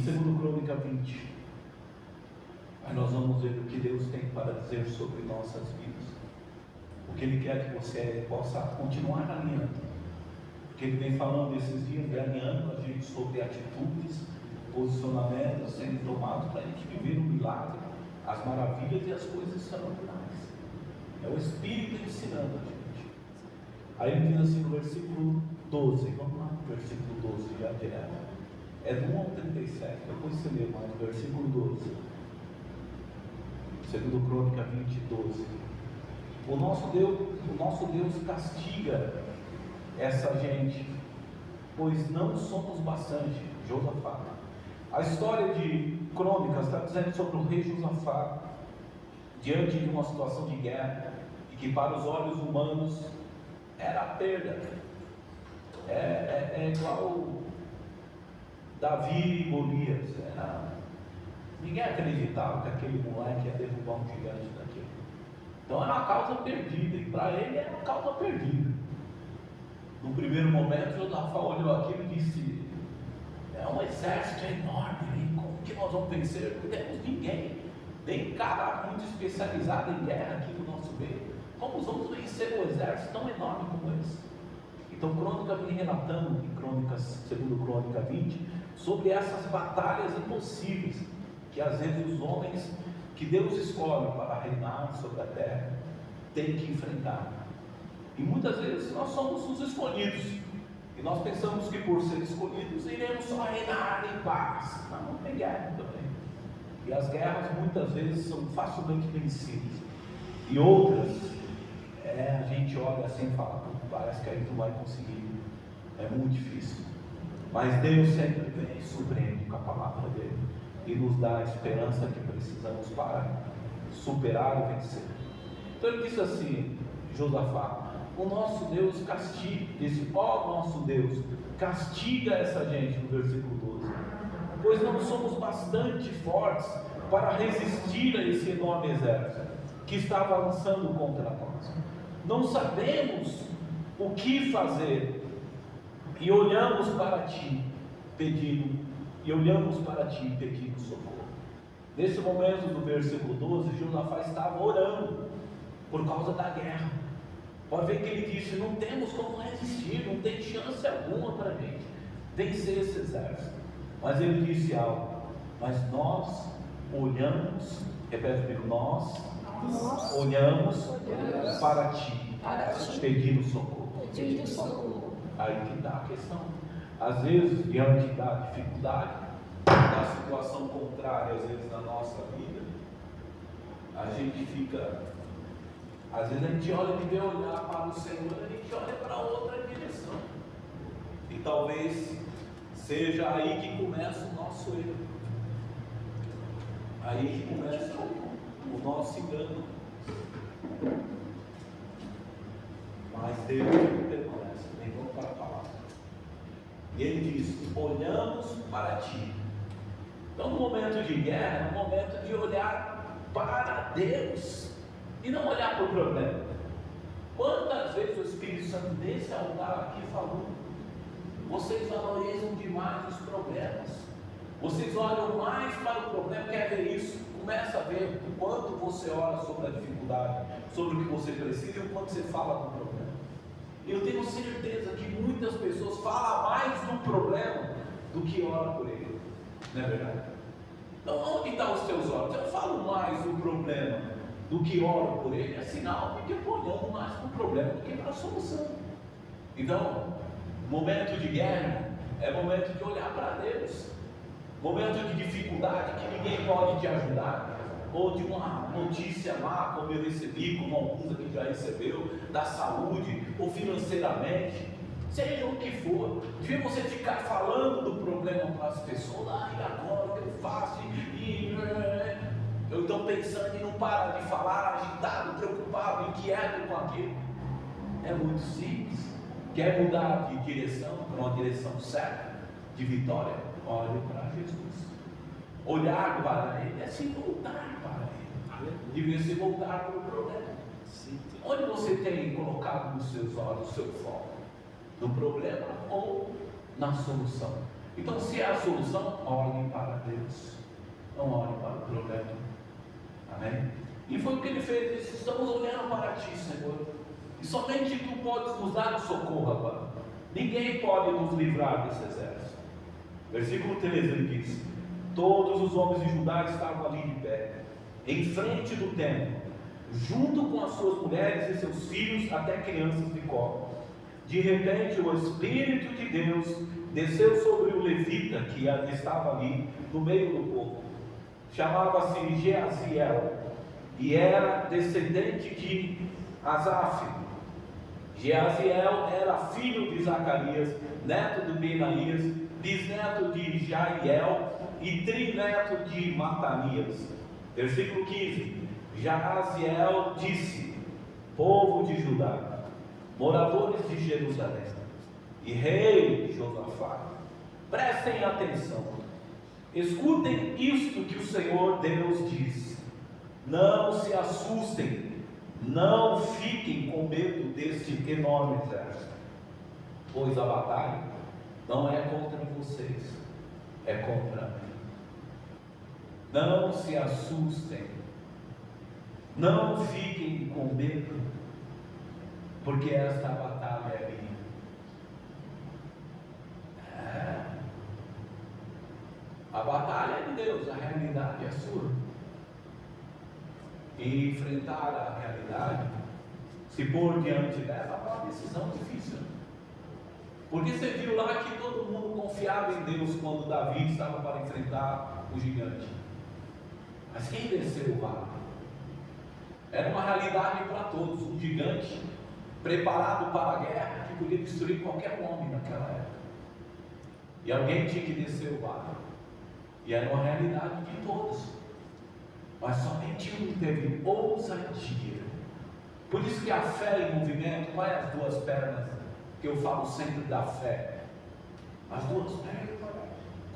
2 Crônica 20, aí nós vamos ver o que Deus tem para dizer sobre nossas vidas, o que Ele quer que você possa continuar alinhando, porque Ele vem falando esses dias, e alinhando a gente sobre atitudes, posicionamentos sendo tomados para a gente viver o milagre, as maravilhas e as coisas extraordinárias. É o Espírito ensinando a gente. Aí ele diz assim no versículo 12, vamos lá no versículo 12 já direto. É do 1 ao 37, depois você lê mais, versículo 12. 2 Crônica 20, 12. O nosso Deus castiga essa gente, pois não somos bastante. Josafá. A história de Crônicas está dizendo sobre o rei Josafá, diante de uma situação de guerra, e que para os olhos humanos era a perda. É igual Davi e Golias. Ninguém acreditava que aquele moleque ia derrubar um gigante daquele. Então era uma causa perdida, e para ele era uma causa perdida. No primeiro momento, Josafá olhou aquilo e disse: é um exército enorme, como que nós vamos vencer? Não temos ninguém, nem cara muito especializado em guerra aqui no nosso meio. Como vamos vencer um exército tão enorme como esse? Então, Crônica vem relatando, em Crônicas, 2 Crônica 20, sobre essas batalhas impossíveis, que às vezes os homens que Deus escolhe para reinar sobre a terra têm que enfrentar. E muitas vezes nós somos os escolhidos, e nós pensamos que por ser escolhidos iremos só reinar em paz. Não tem guerra também. E as guerras muitas vezes são facilmente vencidas, e outras a gente olha assim e fala: parece que a gente não vai conseguir, é muito difícil. Mas Deus sempre vem e surpreende com a palavra dele e nos dá a esperança que precisamos para superar e vencer. Então ele disse assim, Josafá: o nosso Deus castiga, disse: ó nosso Deus, castiga essa gente, no versículo 12, pois não somos bastante fortes para resistir a esse enorme exército que está avançando contra nós. Não sabemos o que fazer, e olhamos para ti pedindo socorro. Nesse momento do versículo 12, Josafá estava orando por causa da guerra. Pode ver que ele disse: não temos como resistir, não tem chance alguma para a gente vencer esse exército. Mas ele disse algo: mas nós olhamos, repete comigo, nós olhamos para ti, pedindo socorro. Aí que dá a questão. Às vezes, diante da dificuldade, da situação contrária, às vezes na nossa vida, a gente fica, às vezes a gente olha, de vez olhar para o Senhor, a gente olha para outra direção, e talvez seja aí que começa o nosso erro, aí que começa o nosso engano. Mas Deus permanece. Bem, vamos para a palavra. E ele diz: olhamos para ti. Então, no momento de guerra, é um momento de olhar para Deus e não olhar para o problema. Quantas vezes o Espírito Santo nesse altar aqui falou: vocês valorizam demais os problemas, vocês olham mais para o problema. Quer ver isso? Começa a ver o quanto você ora sobre a dificuldade, sobre o que você precisa, e o quanto você fala do problema. Eu tenho certeza que muitas pessoas falam mais do problema do que oram por ele, não é verdade? Então, onde estão os teus olhos? Eu falo mais do problema do que oro por ele, é sinal de que eu estou olhando mais para o problema do que para a solução. Então, momento de guerra é momento de olhar para Deus. Momento de dificuldade que ninguém pode te ajudar, ou de uma notícia má, como eu recebi, como alguns aqui já recebeu, da saúde, ou financeiramente, seja o que for, devia você ficar falando do problema para as pessoas: e agora o que eu faço? Eu estou pensando em não parar de falar, agitado, preocupado, inquieto com aquilo. É muito simples. Quer mudar de direção para uma direção certa, de vitória? Olhe para Jesus. Olhar para Ele é se voltar para Ele. Devia se voltar para o problema. Onde você tem colocado nos seus olhos o seu foco? No problema ou na solução? Então, se é a solução, olhe para Deus, não olhe para o problema. Amém? E foi o que ele fez. Ele disse: estamos olhando para ti, Senhor, e somente tu podes nos dar o socorro agora. Ninguém pode nos livrar desse exército. Versículo 13 ele diz: todos os homens de Judá estavam ali de pé, em frente do templo, junto com as suas mulheres e seus filhos, até crianças de colo. De repente o Espírito de Deus desceu sobre o levita que estava ali no meio do povo. Chamava-se Jeaziel e era descendente de Asaf. Jeaziel era filho de Zacarias, neto de Benaías, bisneto de Jaiel e trineto de Matanias. Versículo 15: Jeaziel disse: povo de Judá, moradores de Jerusalém e rei Josafá, prestem atenção, escutem isto que o Senhor Deus diz. Não se assustem, não fiquem com medo deste enorme exército, pois a batalha não é contra vocês, é contra mim. Não se assustem, não fiquem com medo, porque esta batalha é minha. A batalha é de Deus, a realidade é sua. E enfrentar a realidade, se pôr diante dela, é uma decisão difícil. Porque você viu lá que todo mundo confiava em Deus quando Davi estava para enfrentar o gigante. Mas quem venceu o vale? Era uma realidade para todos, um gigante preparado para a guerra que podia destruir qualquer homem naquela época. E alguém tinha que descer o vale. E era uma realidade de todos. Mas somente um teve ousadia. Por isso que a fé em movimento, quais as duas pernas que eu falo sempre da fé? As duas pernas,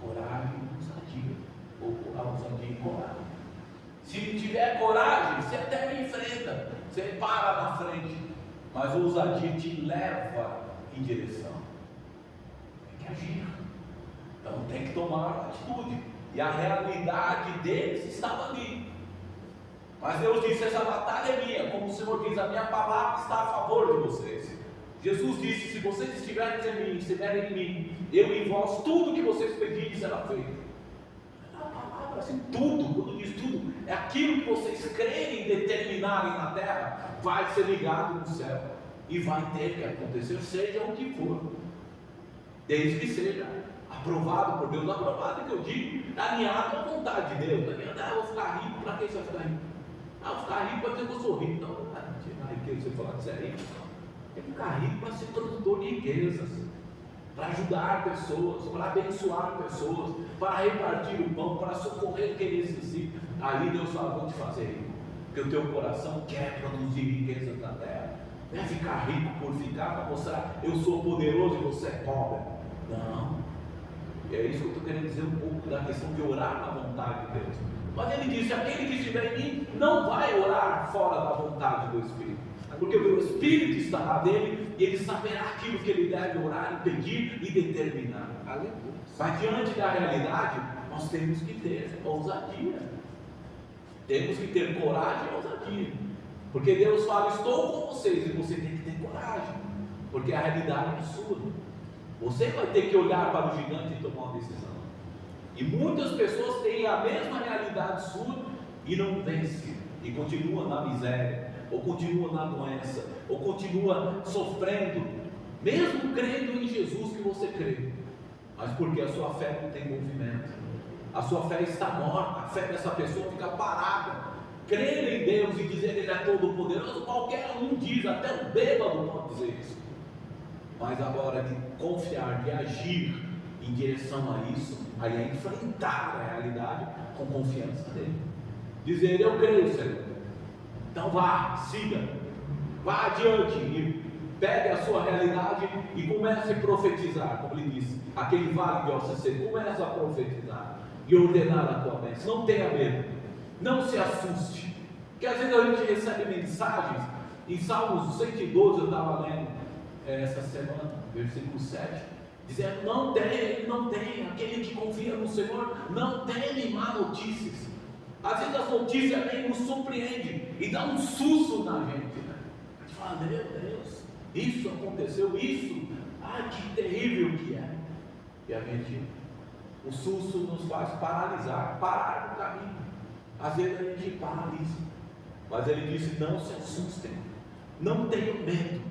coragem e ousadia. Ou a ousadia e coragem. Se tiver coragem, você até me enfrenta, você para na frente, mas a ousadia te leva em direção. Tem que agir. Então tem que tomar atitude. E a realidade deles estava ali. Mas Deus disse: essa batalha é minha, como o Senhor diz, a minha palavra está a favor de vocês. Jesus disse: se vocês estiverem em mim, estiverem em mim, eu em vós, tudo que vocês pedirem será feito. É a palavra, assim, tudo, quando diz tudo, é aquilo que vocês crerem e determinarem na terra, vai ser ligado no céu, e vai ter que acontecer, seja o que for, desde que seja aprovado por Deus. Aprovado é que eu digo, alinhado à vontade de Deus. Eu vou ficar rico, para que você vai ficar rico? Eu vou ficar rico para dizer que eu sou rico. Não, a riqueza, você falar que você é rico. Tem que ficar rico para ser produtor de riquezas, para ajudar pessoas, para abençoar pessoas, para repartir o pão, para socorrer quem necessita. Aí Deus fala: vou te fazer rico, porque o teu coração quer produzir riquezas na terra. Não é ficar rico por ficar, para mostrar eu sou poderoso e você é pobre. Não. E é isso que eu estou querendo dizer um pouco da questão de orar na vontade de Deus. Mas ele disse: aquele que estiver em mim não vai orar fora da vontade do Espírito, porque o Espírito estará nele e ele saberá aquilo que ele deve orar e pedir e determinar. Aleluia. Mas diante da realidade, nós temos que ter ousadia, temos que ter coragem e ousadia, porque Deus fala: estou com vocês, e você tem que ter coragem, porque a realidade é sua. Você vai ter que olhar para o gigante e tomar uma decisão. E muitas pessoas têm a mesma realidade sua e não vencem, e continuam na miséria, ou continuam na doença, ou continuam sofrendo, mesmo crendo em Jesus que você crê, mas porque a sua fé não tem movimento, a sua fé está morta, a fé dessa pessoa fica parada. Crer em Deus e dizer que Ele é todo poderoso, qualquer um diz, até o bêbado pode dizer isso. Mas agora de confiar, de agir em direção a isso, aí é enfrentar a realidade com confiança nele. Dizer: eu creio, Senhor. Então vá, siga, vá adiante e pegue a sua realidade e comece a profetizar, como ele disse, aquele vale de ossos secos, comece a profetizar e ordenar a tua bênção. Não tenha medo, não se assuste, porque às vezes a gente recebe mensagens. Em Salmos 112 eu estava lendo essa semana, versículo 7, dizendo: não tem, ele não tem. Aquele que confia no Senhor não tem má notícias. Às vezes as notícias nem nos surpreendem e dá um susto na gente, né? A gente fala: meu Deus, isso aconteceu, isso, ai que terrível que é. E a gente, o susto nos faz parar no caminho. Às vezes a gente paralisa. Mas ele disse: não se assustem, não tenham medo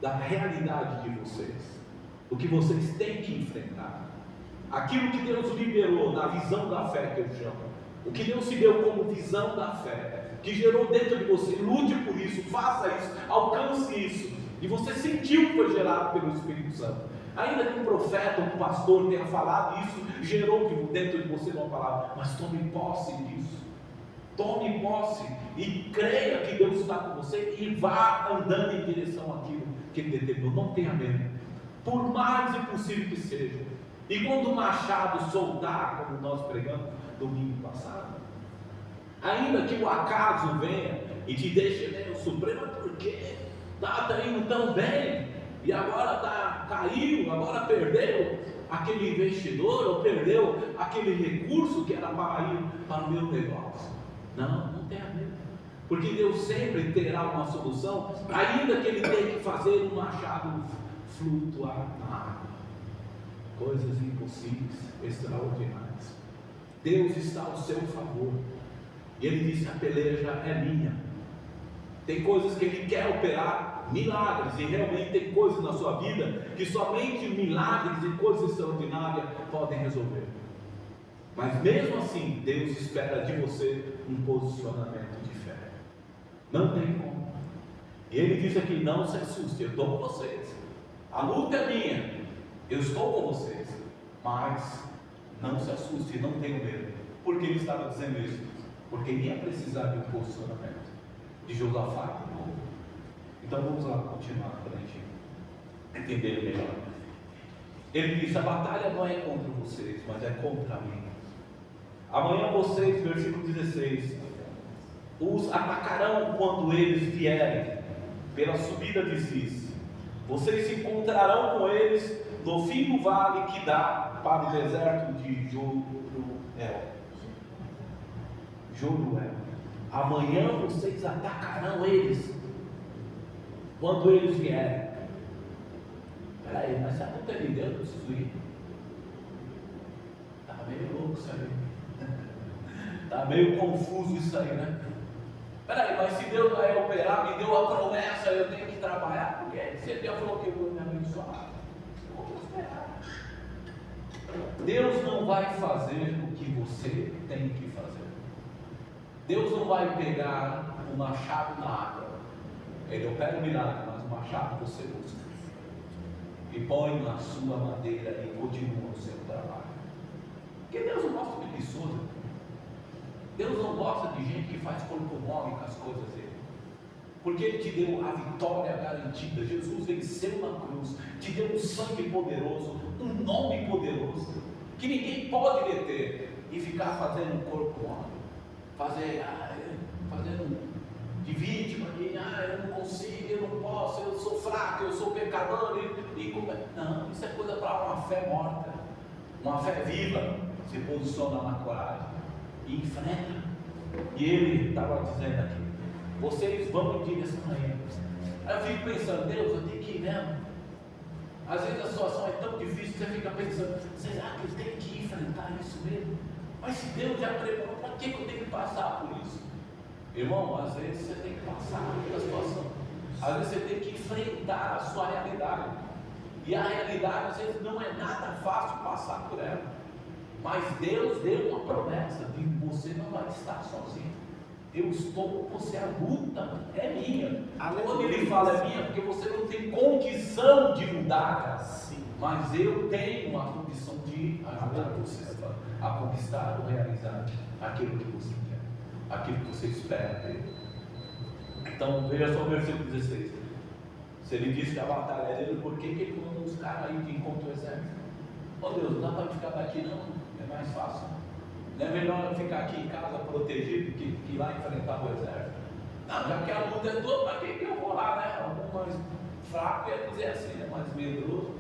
da realidade de vocês, o que vocês têm que enfrentar, aquilo que Deus liberou na visão da fé, que eu chamo, o que Deus se deu como visão da fé, que gerou dentro de você. Lute por isso, faça isso, alcance isso, e você sentiu que foi gerado pelo Espírito Santo. Ainda que um profeta, um pastor tenha falado isso, gerou dentro de você uma palavra, mas tome posse disso. Tome posse e creia que Deus está com você e vá andando em direção àquilo que Ele determinou. Não tenha medo, por mais impossível que seja. E quando o machado soltar, como nós pregamos domingo passado, ainda que o acaso venha e te deixe meio supremo, porque está indo tão bem e agora caiu, agora perdeu aquele investidor ou perdeu aquele recurso que era para ir para o meu negócio. Não tenha medo, porque Deus sempre terá uma solução, ainda que Ele tenha que fazer um machado flutuar na água. Coisas impossíveis, extraordinárias. Deus está ao seu favor. E Ele disse: a peleja é minha. Tem coisas que Ele quer operar, milagres, e realmente tem coisas na sua vida que somente milagres e coisas extraordinárias podem resolver. Mas mesmo assim, Deus espera de você um posicionamento de fé. Não tem como. E Ele diz aqui: não se assuste, eu estou com vocês. A luta é minha, eu estou com vocês. Mas não se assuste, não tenha medo. Por que Ele estava dizendo isso? Porque Ele ia precisar de um posicionamento de Josafá de novo. Então vamos lá continuar para a gente entender melhor. Ele disse: a batalha não é contra vocês, mas é contra mim. Amanhã vocês, versículo 16, os atacarão quando eles vierem pela subida de Ziz. Vocês se encontrarão com eles no fim do vale que dá para o deserto de Joruel. Amanhã vocês atacarão eles quando eles vierem. Peraí, mas se a conta de Deus, eu preciso ir. Está meio louco isso aí. Está meio confuso isso aí, né? Peraí, mas se Deus vai operar, me deu a promessa, eu tenho que trabalhar, porque se Ele já falou que eu vou me abençoar, eu vou esperar. Deus não vai fazer o que você tem que fazer. Deus não vai pegar o machado na água. Ele opera o milagre, mas o machado você busca. E põe na sua madeira e continua o seu trabalho. Porque Deus não gosta de preguiçoso. Deus não gosta de gente que faz corpo mole com as coisas dele. Porque Ele te deu a vitória garantida. Jesus venceu na cruz, te deu um sangue poderoso, um nome poderoso, que ninguém pode deter e ficar fazendo corpo mole. Fazendo de vítima, eu não consigo, eu não posso, eu sou fraco, eu sou pecador. Não, isso é coisa para uma fé morta. Uma fé viva se posiciona na coragem e enfrenta. E Ele estava dizendo aqui: vocês vão em direção a Ele. Aí eu fico pensando: Deus, eu tenho que ir mesmo. Às vezes a situação é tão difícil que você fica pensando: será que eu tenho que enfrentar isso mesmo? Mas se Deus já preparou, para que eu tenho que passar por isso? Irmão, às vezes você tem que passar pela situação. Às vezes você tem que enfrentar a sua realidade. E a realidade às vezes não é nada fácil passar por ela. Mas Deus deu uma promessa de que você não vai estar sozinho. Eu estou com você, a luta é minha. Quando Ele fala é minha, porque você não tem condição de mudar, sim. Mas eu tenho uma condição de ajudar você a conquistar ou realizar aquilo que você quer, aquilo que você espera dele. Então veja só o versículo 16. Se Ele diz que a batalha é dele, por que Ele manda os caras aí de encontro ao exército? Oh Deus, não dá para ficar daqui não, é mais fácil. Não é melhor eu ficar aqui em casa protegido que ir lá enfrentar o exército? Não, já que a luta é toda, para que eu vou lá, né? Algum mais fraco ia dizer assim, né? Mais medroso.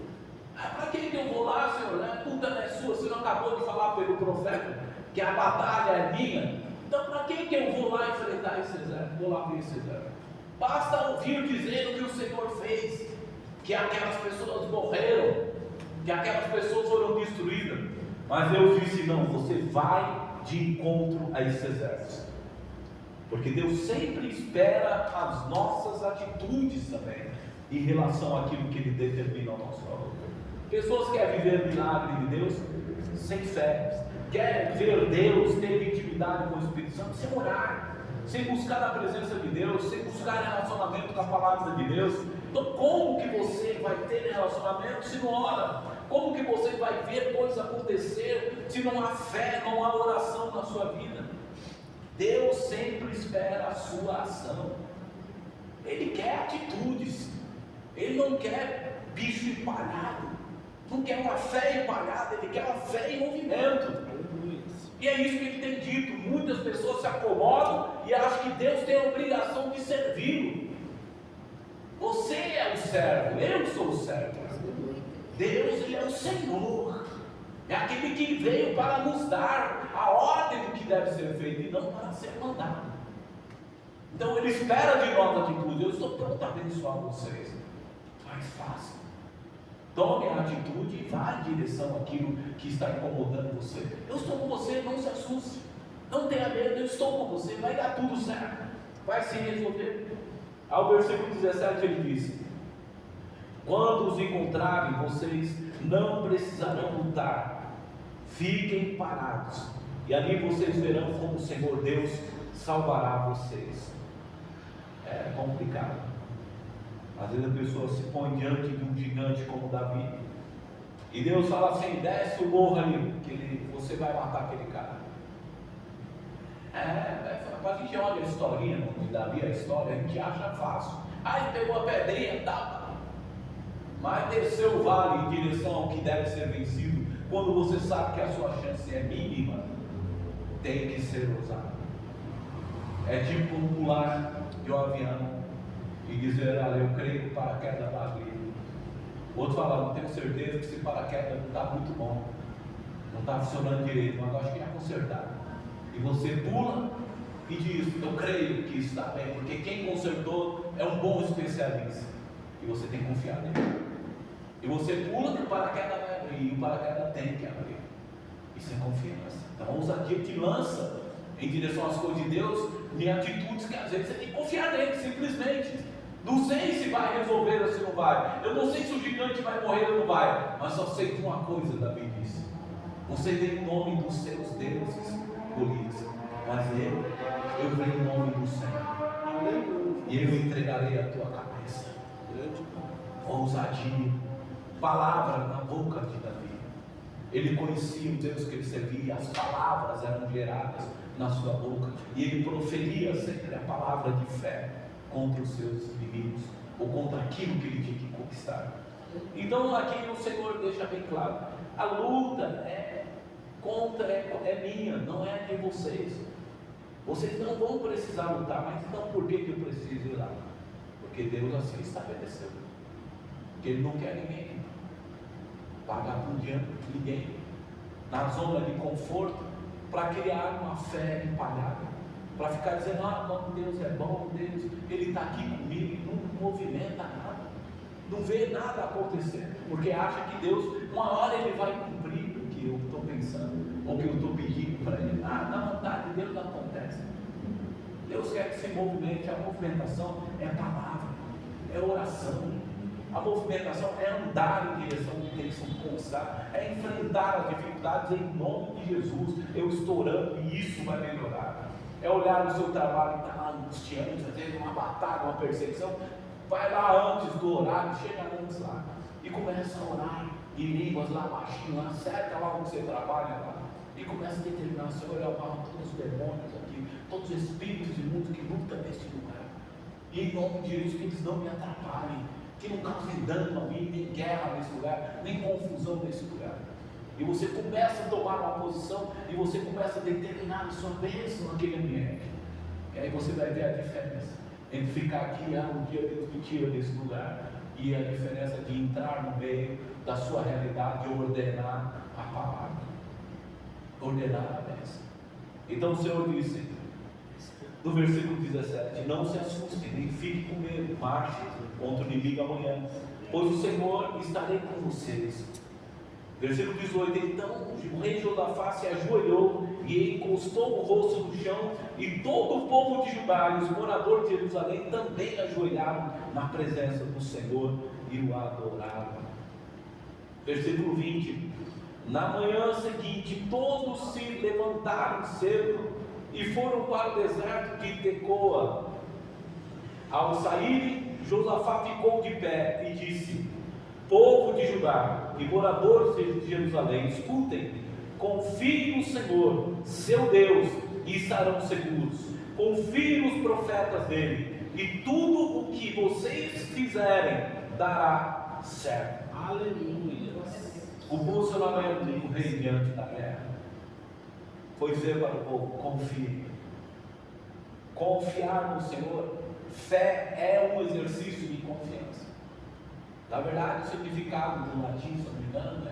Para que eu vou lá, Senhor? A culpa não é sua, você não acabou de falar pelo profeta que a batalha é minha. Então para que eu vou lá enfrentar esse exército? Vou lá ver esse exército. Basta ouvir dizendo o que o Senhor fez, que aquelas pessoas morreram, que aquelas pessoas foram destruídas. Mas Deus disse: não, você vai de encontro a esse exército. Porque Deus sempre espera as nossas atitudes também, em relação àquilo que Ele determina ao nosso favor. Pessoas que querem viver o milagre de Deus sem fé, querem ver Deus, ter intimidade com o Espírito Santo, sem orar, sem buscar a presença de Deus, sem buscar relacionamento com a palavra de Deus. Então como que você vai ter relacionamento se não ora? Como que você vai ver coisas acontecer se não há fé, não há oração na sua vida? Deus sempre espera a sua ação. Ele quer atitudes. Ele não quer bicho empalhado, não quer uma fé empalhada, Ele quer uma fé em movimento. E é isso que Ele tem dito. Muitas pessoas se acomodam e acham que Deus tem a obrigação de servi-lo. Você é o servo, eu sou o servo. Deus, Ele é o Senhor, é aquele que veio para nos dar a ordem do que deve ser feito e não para ser mandado. Então Ele espera de nós atitude. Eu estou pronto a abençoar vocês, mas faça, tome a atitude e vá em direção àquilo que está incomodando você. Eu estou com você, não se assuste, não tenha medo, eu estou com você, vai dar tudo certo, vai se resolver. Ao versículo 17 ele diz: quando os encontrarem, vocês não precisarão lutar, fiquem parados, e ali vocês verão como o Senhor Deus salvará vocês. É complicado. Às vezes a pessoa se põe diante de um gigante como Davi, e Deus fala assim: desce o morro ali, que você vai matar aquele cara. Quando a gente olha a historinha de Davi, a história, a gente acha fácil. Aí pegou a pedrinha e tal, mas desceu o vale em direção ao que deve ser vencido. Quando você sabe que a sua chance é mínima, tem que ser ousado. É tipo pular de um avião e dizer: olha, eu creio que o paraquedas vai abrir. Outro fala: não tenho certeza, que esse paraquedas não está muito bom, não está funcionando direito, mas eu acho que já consertaram. E você pula e diz: eu creio que isso está bem, porque quem consertou é um bom especialista, e você tem que confiar nele. E você pula que o paraquedas vai abrir, e o paraquedas tem que abrir, isso é confiança. Então a ousadia te lança em direção às coisas de Deus, em atitudes que às vezes você tem que confiar nele, simplesmente. Não sei se vai resolver ou se não vai, eu não sei se o gigante vai morrer ou não vai, mas só sei de uma coisa. Davi disse: você vem em nome dos seus deuses, Golias, mas eu venho em nome do Senhor, e eu entregarei a tua cabeça. Ousadia, palavra na boca de Davi. Ele conhecia o Deus que ele servia, as palavras eram geradas na sua boca, e ele proferia sempre a palavra de fé contra os seus inimigos, ou contra aquilo que ele tinha que conquistar. Então aqui o Senhor deixa bem claro: a luta é minha, não é de vocês. Vocês não vão precisar lutar. Mas então por que eu preciso ir lá? Porque Deus assim estabeleceu, que Ele não quer ninguém pagar por diante de ninguém na zona de conforto, para criar uma fé empalhada, para ficar dizendo: ah, não, Deus é bom, Deus, Ele está aqui comigo, e não movimenta nada, não vê nada acontecer, porque acha que Deus, uma hora Ele vai cumprir o que eu estou pensando, ou o que eu estou pedindo para Ele. Na vontade de Deus não acontece. Deus quer que se movimente. A movimentação é a palavra, é oração. A movimentação é andar em direção ao que tem que conquistar, é enfrentar as dificuldades em nome de Jesus. Eu estou orando e isso vai melhorar. É olhar no seu trabalho que está lá angustiante, às vezes uma batalha, uma perseguição. Vai lá antes do horário, chega antes lá e começa a orar em línguas lá baixinho, lá, cerca lá onde você trabalha lá, e começa a determinar: Senhor, eu amarro todos os demônios aqui, todos os espíritos imundos que lutam neste lugar, e em nome de Jesus, que eles não me atrapalhem, que não causem dano a mim, nem guerra nesse lugar, nem confusão nesse lugar. E você começa a tomar uma posição, e você começa a determinar a sua bênção naquele ambiente. E aí você vai ver a diferença entre ficar aqui: um dia Deus me tira desse lugar, e a diferença de entrar no meio da sua realidade e ordenar a palavra, ordenar a bênção. Então o Senhor disse, no versículo 17: não se assustem, nem fiquem com medo, marche contra o inimigo amanhã, pois o Senhor estarei com vocês. Versículo 18: então o rei Josafá se ajoelhou e encostou o rosto no chão, e todo o povo de Judá e os moradores de Jerusalém também ajoelharam na presença do Senhor e o adoraram. Versículo 20: na manhã seguinte todos se levantaram cedo e foram para o deserto de Tecoa. Ao saírem, Josafá ficou de pé e disse: povo de Judá e moradores de Jerusalém, escutem, confiem no Senhor, seu Deus, e estarão seguros. Confiem nos profetas dele, e tudo o que vocês fizerem dará certo. Aleluia. O posicionamento do rei diante da guerra foi dizer para o povo: confie. Confiar no Senhor. Fé é um exercício de confiança. Na verdade, o significado do latim, se não me engano,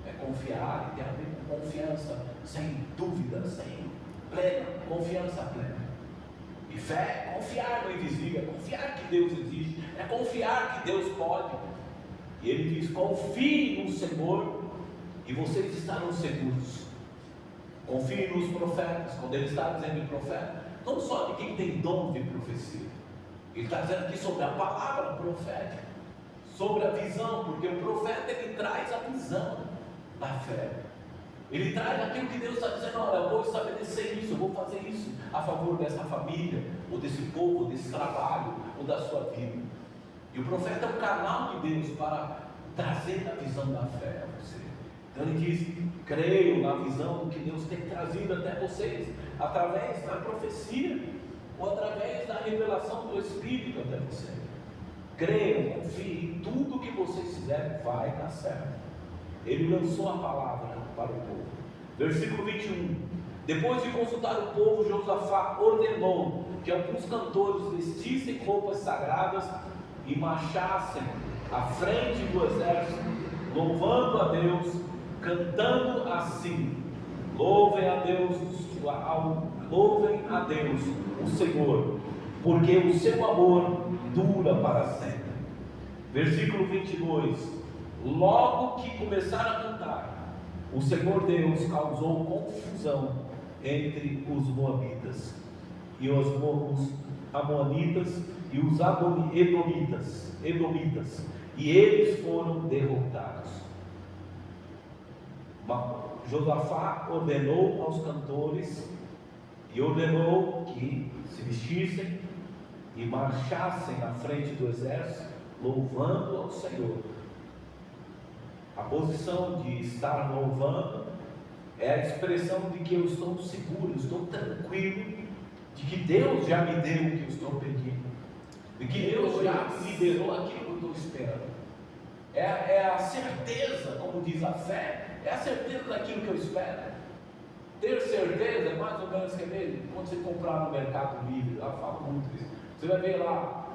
é confiar, e tem a ver com confiança sem dúvida, sem plena, confiança plena. E fé é confiar no invisível, é confiar que Deus existe, é confiar que Deus pode. E ele diz: confie no Senhor e vocês estarão seguros. Confie nos profetas. Quando ele está dizendo de profeta, não só de quem tem dom de profecia, ele está dizendo aqui sobre a palavra profética, sobre a visão, porque o profeta ele traz a visão da fé. Ele traz aquilo que Deus está dizendo: olha, eu vou estabelecer isso, eu vou fazer isso a favor dessa família, ou desse povo, ou desse trabalho, ou da sua vida. E o profeta é o canal de Deus para trazer a visão da fé a você. Então ele diz: creiam na visão do que Deus tem trazido até vocês, através da profecia, ou através da revelação do Espírito até você. Creiam, confiem, tudo que vocês fizerem vai dar certo. Ele lançou a palavra para o povo. Versículo 21: depois de consultar o povo, Josafá ordenou que alguns cantores vestissem roupas sagradas e marchassem à frente do exército, louvando a Deus, cantando assim: louvem a Deus, o Senhor, porque o seu amor dura para sempre. Versículo 22: logo que começaram a cantar, o Senhor Deus causou confusão entre os moabitas e os amonitas e os edomitas, e eles foram derrotados. Josafá ordenou aos cantores e ordenou que se vestissem e marchassem na frente do exército, louvando ao Senhor. A posição de estar louvando é a expressão de que eu estou seguro, eu estou tranquilo, de que Deus já me deu o que eu estou pedindo, de que Deus já me liberou aquilo que eu estou esperando. É a certeza, como diz a fé, é a certeza daquilo que eu espero. Ter certeza é mais ou menos que mesmo quando você comprar no Mercado Livre, lá fala muito isso. Você vai ver lá,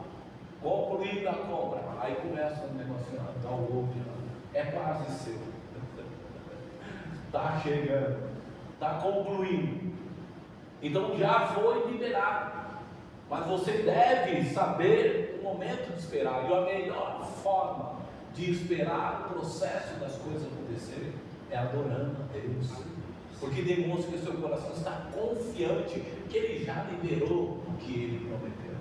compra o livro da compra, aí começa o negócio lá, dá o golpe lá. É quase seu. Está chegando, está concluindo. Então já foi liberado. Mas você deve saber o momento de esperar. E a melhor forma de esperar o processo das coisas acontecerem é adorando a Deus. Porque demonstra que o seu coração está confiante que Ele já liberou o que Ele prometeu.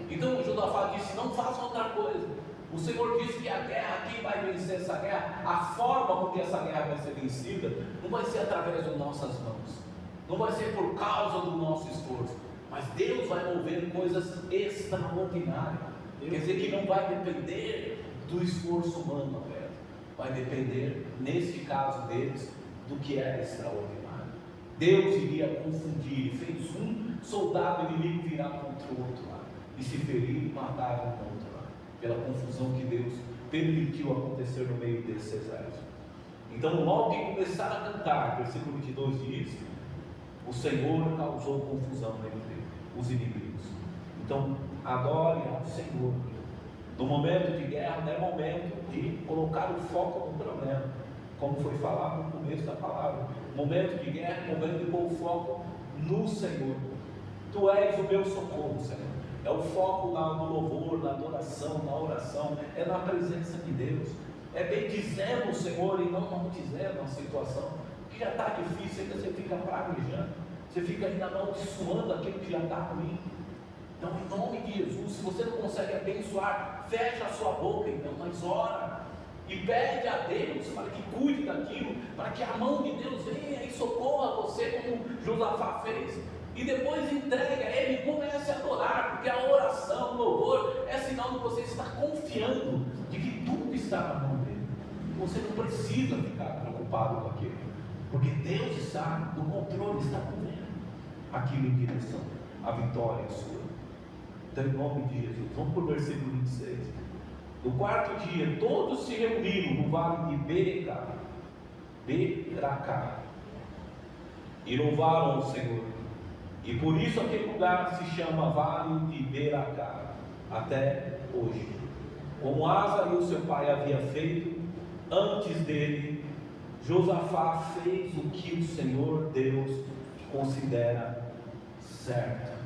Então o Josafá disse: não façam outra coisa. O Senhor disse que a guerra, quem vai vencer essa guerra, a forma com que essa guerra vai ser vencida, não vai ser através das nossas mãos, não vai ser por causa do nosso esforço, mas Deus vai mover coisas extraordinárias. Quer dizer que não vai depender do esforço humano apenas, vai depender, neste caso deles, do que era extraordinário. Deus iria confundir, e fez um soldado inimigo virar contra o outro lado, e se ferir e matar um contra o lado, pela confusão que Deus permitiu acontecer no meio desse exército. Então, logo que começaram a cantar, versículo 22 diz: o Senhor causou confusão entre os inimigos. Então, adore ao Senhor No momento de guerra não é momento de colocar o foco no problema, como foi falado no começo da palavra. Momento de guerra é momento de pôr o foco no Senhor. Tu és o meu socorro, Senhor. É o foco no louvor, na adoração, na oração, é na presença de Deus. É bem dizendo o Senhor e não dizendo a situação, que já está difícil, ainda você fica praguejando, você fica ainda amaldiçoando aquilo que já está ruim. Então, em nome de Jesus, se você não consegue abençoar, fecha a sua boca, então, mas ora e pede a Deus para que cuide daquilo, para que a mão de Deus venha e socorra você, como Josafá fez. E depois entregue a Ele e comece a adorar, porque a oração, o louvor, é sinal de você estar confiando de que tudo está na mão dele. Você não precisa ficar preocupado com aquilo, porque Deus está no controle, está movendo aquilo em direção à vitória sua. Então, em nome de Jesus, vamos para o versículo 26. No quarto dia, todos se reuniram no vale de Beracá, e louvaram o Senhor. E por isso aquele lugar se chama Vale de Beracá, até hoje. Como Asa e o seu pai havia feito, antes dele, Josafá fez o que o Senhor Deus considera certo.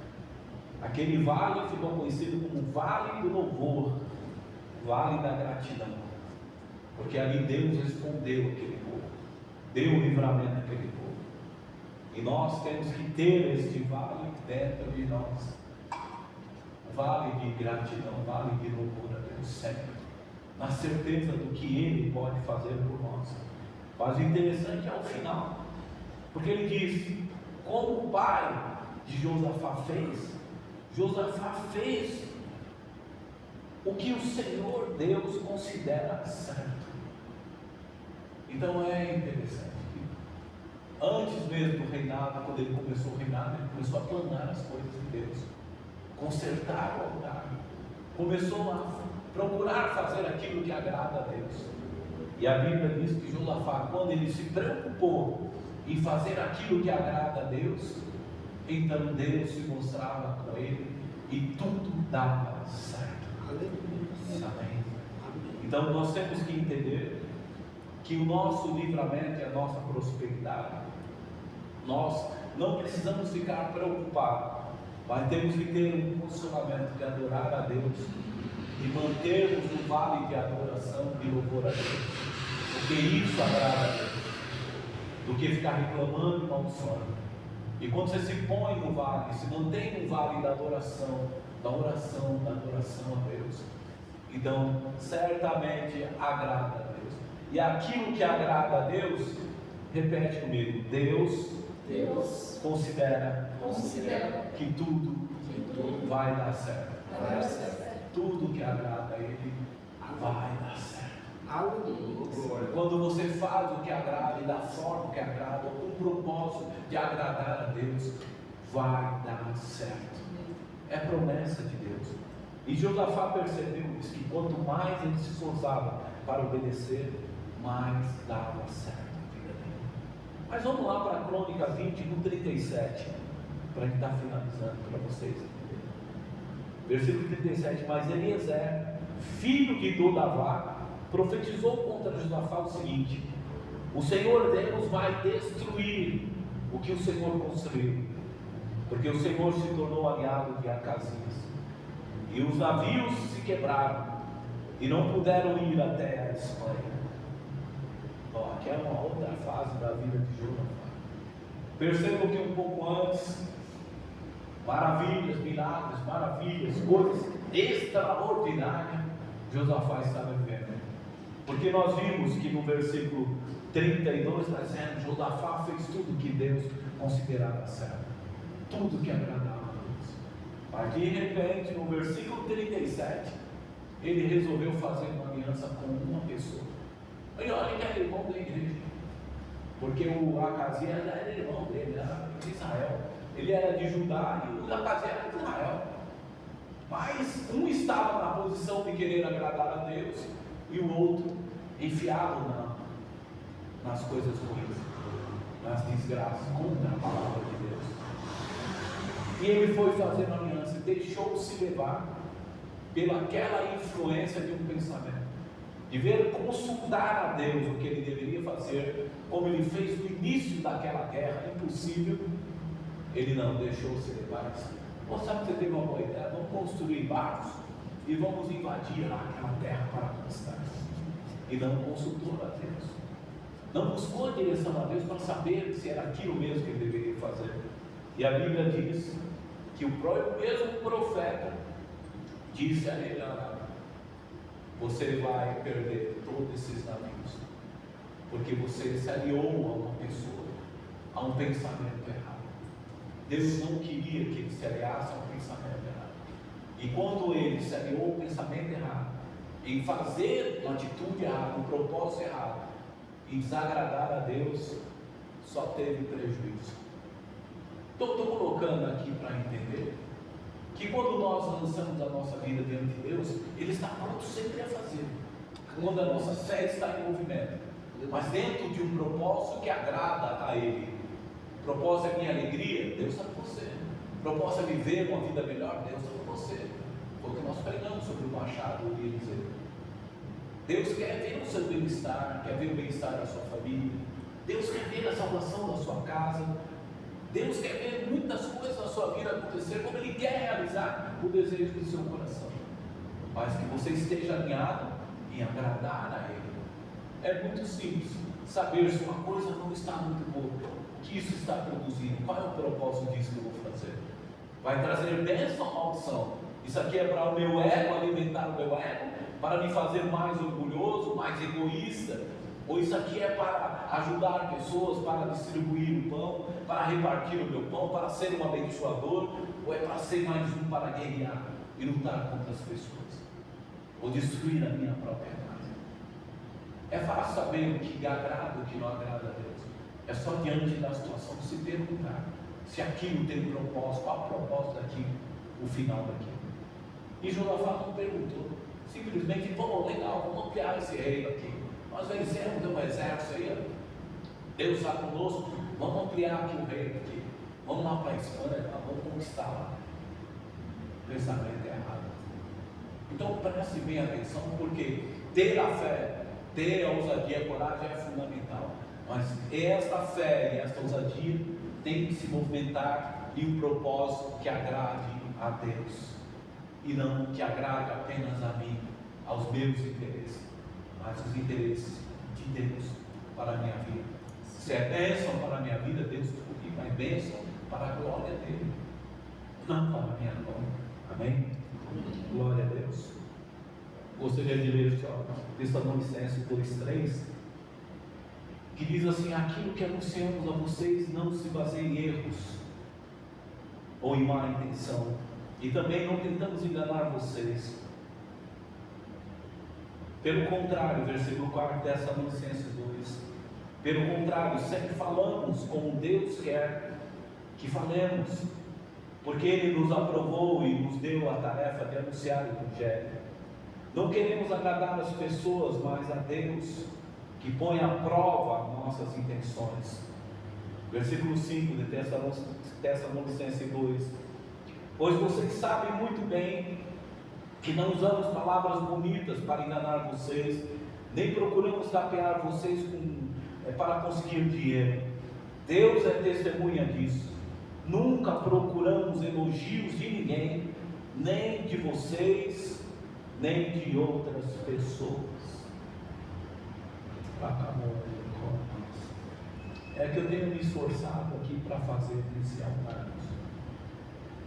Aquele vale ficou conhecido como Vale do Louvor, Vale da Gratidão, porque ali Deus respondeu aquele povo, deu o livramento àquele povo. E nós temos que ter este vale dentro de nós, vale de gratidão, vale de louvor a Deus sempre, na certeza do que Ele pode fazer por nós. Mas o interessante é o final, porque ele diz, como o pai de Josafá fez o que o Senhor Deus considera certo. Então é interessante. Antes mesmo do reinado, quando ele começou o reinado, ele começou a planar as coisas de Deus, consertar o altar, começou a procurar fazer aquilo que agrada a Deus. E a Bíblia diz que Josafá, quando ele se preocupou em fazer aquilo que agrada a Deus, então Deus se mostrava com ele e tudo dava certo. Amém. Então nós temos que entender que o nosso livramento e a nossa prosperidade, nós não precisamos ficar preocupados, mas temos que ter um posicionamento de adorar a Deus e mantermos no vale de adoração e louvor a Deus, porque isso agrada a Deus, do que ficar reclamando e maldiçoando. E quando você se põe no vale, se mantém no vale da adoração, da oração, da adoração a Deus, então certamente agrada a Deus. E aquilo que agrada a Deus, repete comigo, Deus considera que tudo vai dar certo. Tudo que agrada a Ele vai dar certo. Quando você faz o que agrada e da forma que agrada, com o propósito de agradar a Deus, vai dar certo. É promessa de Deus. E Josafá percebeu isso, que quanto mais ele se esforçava para obedecer, mais dava certo a vida dele. Mas vamos lá para a Crônica 20, no 37, para a gente estar finalizando para vocês entenderem. Versículo 37, mas Eliezer, filho de Dodavá, profetizou contra Josafá o seguinte: o Senhor Deus vai destruir o que o Senhor construiu, porque o Senhor se tornou aliado de Acasias, e os navios se quebraram, e não puderam ir até a Espanha. Bom, aqui é uma outra fase da vida de Josafá. Percebam que um pouco antes, maravilhas, milagres, maravilhas, coisas extraordinárias, Josafá estava vivendo. Porque nós vimos que no versículo 32 está dizendo, Josafá fez tudo que Deus considerava certo, tudo que agradava a Deus. Mas de repente, no versículo 37, ele resolveu fazer uma aliança com uma pessoa. E olha que era irmão da igreja, porque o Acasias era irmão dele, era de Israel, ele era de Judá e o Acasias era de Israel. Mas um estava na posição de querer agradar a Deus e o outro enfiado nas coisas ruins, nas desgraças, contra a palavra de Deus. E ele foi fazendo aliança, deixou-se levar pelaquela influência de um pensamento, de ver consultar a Deus o que ele deveria fazer, como ele fez no início daquela guerra impossível, ele não deixou se levar. Ou sabe que você teve uma boa ideia? Vamos construir barcos e vamos invadir lá aquela terra para conquistar. E não consultou a Deus, não buscou a direção a Deus para saber se era aquilo mesmo que ele deveria fazer. E a Bíblia diz que o próprio mesmo profeta disse a ele: você vai perder todos esses navios, porque você se aliou a uma pessoa, a um pensamento errado. Deus não queria que ele se aliasse a um pensamento errado. E quando ele se aliou ao pensamento errado, em fazer uma atitude errada, um propósito errado, em desagradar a Deus, só teve prejuízo. Estou colocando aqui para entender que quando nós lançamos a nossa vida diante de Deus, Ele está pronto sempre a fazer, quando a nossa fé está em movimento, mas dentro de um propósito que agrada a Ele. O propósito é minha alegria, Deus está com você. O propósito é viver uma vida melhor, Deus está com você. Foi o que nós pregamos sobre o Machado e Eliseu. Deus quer ver o seu bem-estar, quer ver o bem-estar da sua família. Deus quer ver a salvação da sua casa. Deus quer ver muitas coisas na sua vida acontecer, como Ele quer realizar o desejo do seu coração. Mas que você esteja alinhado em agradar a Ele. É muito simples saber se uma coisa não está muito boa, o que isso está produzindo, qual é o propósito disso que eu vou fazer. Vai trazer bênção ou maldição? Isso aqui é para o meu ego, alimentar o meu ego, para me fazer mais orgulhoso, mais egoísta? Ou isso aqui é para ajudar pessoas, para distribuir o pão, para repartir o meu pão, para ser um abençoador? Ou é para ser mais um para guerrear e lutar contra as pessoas? Ou destruir a minha própria casa? É fácil saber o que agrada e o que não agrada a Deus. É só diante da situação se perguntar se aquilo tem propósito, qual o propósito daquilo, o final daquilo. E Josafá não perguntou, simplesmente: bom, legal, vamos ampliar esse reino aqui. Nós vencemos, deu um exército aí, Deus está conosco, vamos ampliar aqui o reino aqui. Vamos lá para a Espanha, vamos conquistar lá. Pensamento errado. Então preste bem atenção, porque ter a fé, ter a ousadia, a coragem é fundamental. Mas esta fé e esta ousadia tem que se movimentar em um propósito que agrade a Deus, e não que agrade apenas a mim, aos meus interesses, mas os interesses de Deus para a minha vida. Se é bênção para a minha vida, Deus escolhe, mas bênção para a glória dele, não para a minha glória. Amém? Glória a Deus. Gostaria de ler Tessalonicenses 2:3, que diz assim: aquilo que anunciamos a vocês não se baseia em erros ou em má intenção, e também não tentamos enganar vocês. Pelo contrário, versículo 4 de Tessalonicenses 2, pelo contrário, sempre falamos como Deus quer que falemos, porque Ele nos aprovou e nos deu a tarefa de anunciar o Evangelho. Não queremos agradar as pessoas, mas a Deus, que põe à prova nossas intenções. Versículo 5 de Tessalonicenses 2, pois vocês sabem muito bem que não usamos palavras bonitas para enganar vocês, nem procuramos tapear vocês para conseguir dinheiro. Deus é testemunha disso. Nunca procuramos elogios de ninguém, nem de vocês, nem de outras pessoas. É que eu tenho me esforçado aqui para fazer nesse altar.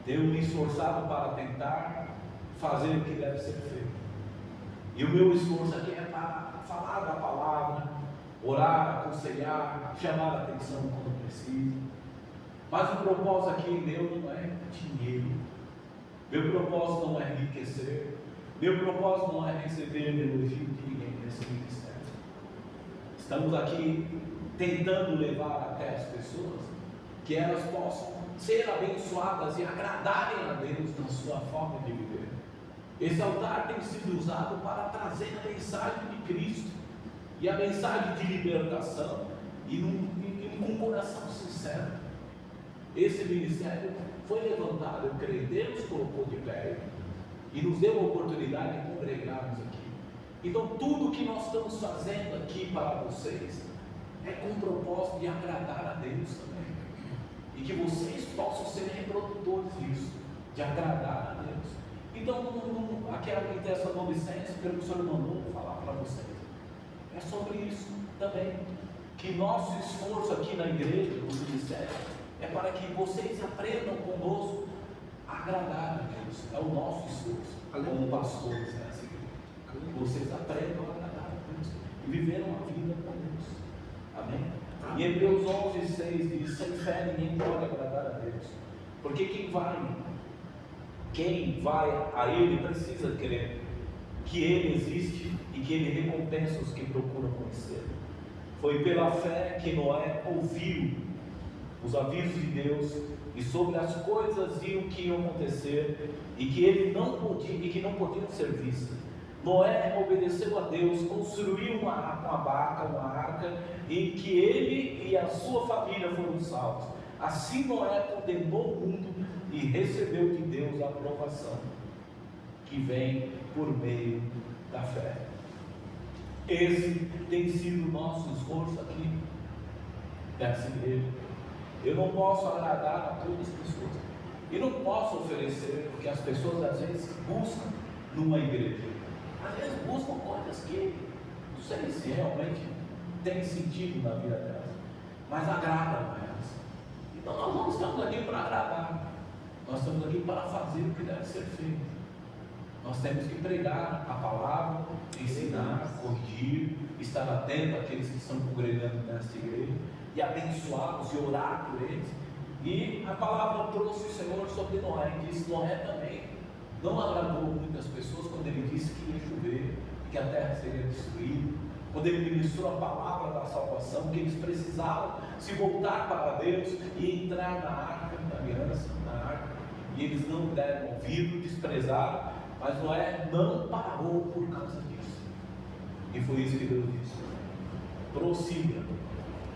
Tenho me esforçado para tentar fazer o que deve ser feito. E o meu esforço aqui é para falar da palavra, orar, aconselhar, chamar a atenção quando precisa. Mas o propósito aqui meu não é dinheiro. Meu propósito não é enriquecer. Meu propósito não é receber elogio de ninguém nesse ministério. Estamos aqui tentando levar até as pessoas que elas possam ser abençoadas e agradarem a Deus na sua forma de viver. Esse altar tem sido usado para trazer a mensagem de Cristo e a mensagem de libertação, e com um coração sincero. Esse ministério foi levantado, eu creio, Deus colocou de pé, e nos deu a oportunidade de congregarmos aqui. Então tudo que nós estamos fazendo aqui para vocês é com o propósito de agradar a Deus também, e que vocês possam ser reprodutores disso, de agradar a Deus. Então, aquela Tessalonicenses, pelo que o Senhor mandou falar para vocês, é sobre isso também, que nosso esforço aqui na igreja, no ministério, é para que vocês aprendam conosco a agradar a Deus. É o nosso esforço, como pastores nessa igreja. Que vocês aprendam a agradar a Deus e viver uma vida com Deus. Amém? E Hebreus 11:6 diz: sem fé ninguém pode agradar a Deus, porque quem vai a Ele precisa crer que Ele existe e que Ele recompensa os que procuram conhecer. Foi pela fé que Noé ouviu os avisos de Deus e sobre as coisas que iam acontecer e que não podiam ser vistas. Noé obedeceu a Deus, construiu uma arca, em que ele e a sua família foram salvos. Assim Noé contemplou o mundo e recebeu de Deus a aprovação que vem por meio da fé. Esse tem sido o nosso esforço aqui nessa igreja. Eu não posso agradar a todas as pessoas, e não posso oferecer o que as pessoas às vezes buscam numa igreja. Às vezes buscam coisas que não sei se realmente tem sentido na vida delas, mas agradam a elas. Então nós não estamos aqui para agradar, nós estamos aqui para fazer o que deve ser feito. Nós temos que pregar a palavra, ensinar, corrigir, estar atento àqueles que estão congregando nesta igreja e abençoá-los e orar por eles. E a palavra trouxe o Senhor sobre Noé, e disse: Noé também não agradou muitas pessoas quando ele disse que ia chover, que a terra seria destruída, quando ele ministrou a palavra da salvação, que eles precisavam se voltar para Deus e entrar na arca da aliança, na arca, e eles não deram ouvido, desprezaram, mas Noé não parou por causa disso. E foi isso que Deus disse: prossiga,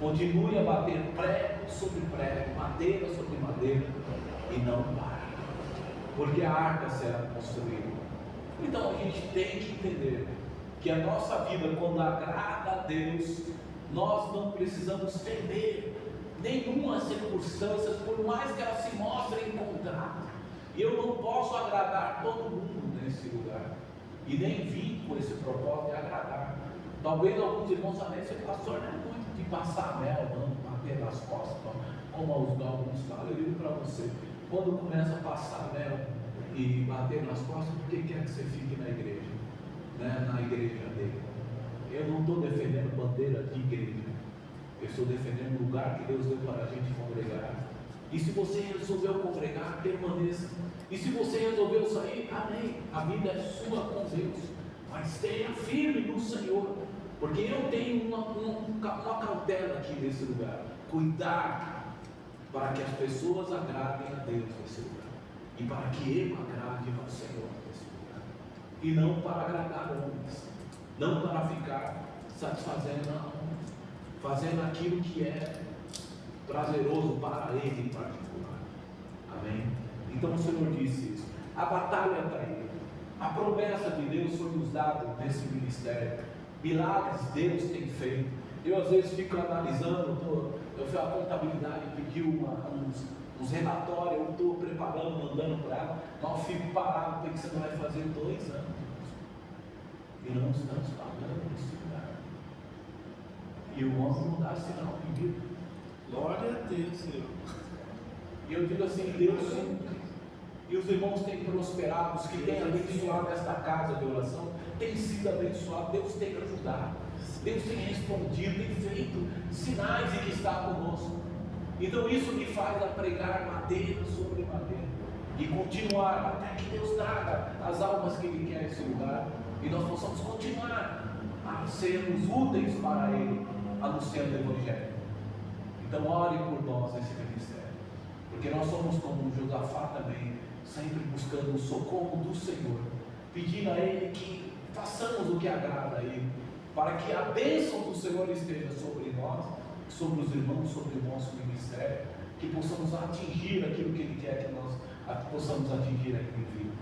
continue a bater prego sobre prego, madeira sobre madeira, e não pare, porque a arca será construída. Então a gente tem que entender que a nossa vida, quando agrada a Deus, nós não precisamos temer nenhuma circunstância, por mais que elas se mostrem contrárias. E eu não posso agradar todo mundo nesse lugar, e nem vim com esse propósito de agradar. Talvez alguns irmãos sabem, esse pastor não é muito de passar mel, não, bater nas costas, como alguns falam. Eu digo para você, quando começa a passar mel e bater nas costas, por que quer que você fique na igreja? Né? Na igreja dele. Eu não estou defendendo bandeira de igreja, eu estou defendendo o lugar que Deus deu para a gente congregar. E se você resolveu congregar, permaneça. E se você resolveu sair, amém. A vida é sua com Deus, mas tenha firme no Senhor, porque eu tenho uma cautela aqui nesse lugar: cuidar para que as pessoas agradem a Deus nesse lugar, e para que eu agrade ao Senhor nesse lugar, e não para agradar homens, não para ficar satisfazendo a homens, fazendo aquilo que é prazeroso para Ele em particular. Amém? Então o Senhor disse isso. A batalha está aí. A promessa de Deus foi nos dada nesse ministério. Milagres Deus tem feito. Eu às vezes fico analisando, eu fiz a contabilidade, pediu uns relatórios, eu estou preparando, mandando para ela, mas eu fico parado, porque você vai fazer 2 anos. E não estamos pagando esse lugar. E o homem não dá sinal de vida. Glória a Deus, Senhor. E eu digo assim, Deus sempre. E os irmãos têm prosperado, os que têm abençoado esta casa de oração, têm sido abençoados, Deus tem ajudado, Deus tem respondido, tem feito sinais de que está conosco. Então isso me faz a pregar madeira sobre madeira, e continuar até que Deus traga as almas que Ele quer a esse lugar, e nós possamos continuar a sermos úteis para Ele, anunciando o Evangelho. Então ore por nós nesse ministério, porque nós somos como Josafá também, sempre buscando o socorro do Senhor, pedindo a Ele que façamos o que agrada a Ele, para que a bênção do Senhor esteja sobre nós, sobre os irmãos, sobre o nosso ministério, que possamos atingir aquilo que Ele quer que nós possamos atingir aqui em vida.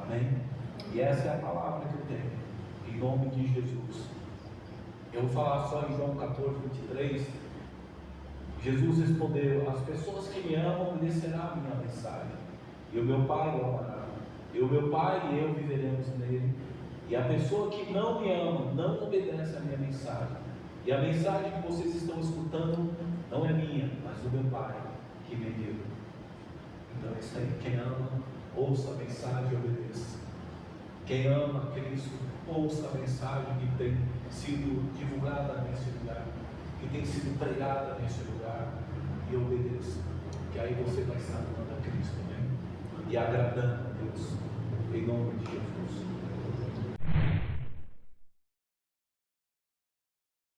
Amém? E essa é a palavra que eu tenho, em nome de Jesus. Eu vou falar só em João 14, 23. Jesus respondeu: as pessoas que me amam obedecerão a minha mensagem, e o meu Pai o amará. E o meu Pai e eu viveremos nele. E a pessoa que não me ama não obedece a minha mensagem. E a mensagem que vocês estão escutando não é minha, mas do meu Pai que me deu. Então é isso aí. Quem ama, ouça a mensagem e obedeça. Quem ama Cristo, ouça a mensagem que tem sido divulgada nesse lugar, que tem sido pregada nesse lugar, e obedeça. Que aí você vai estar amando a Cristo, né? E agradando a Deus, em nome de Jesus.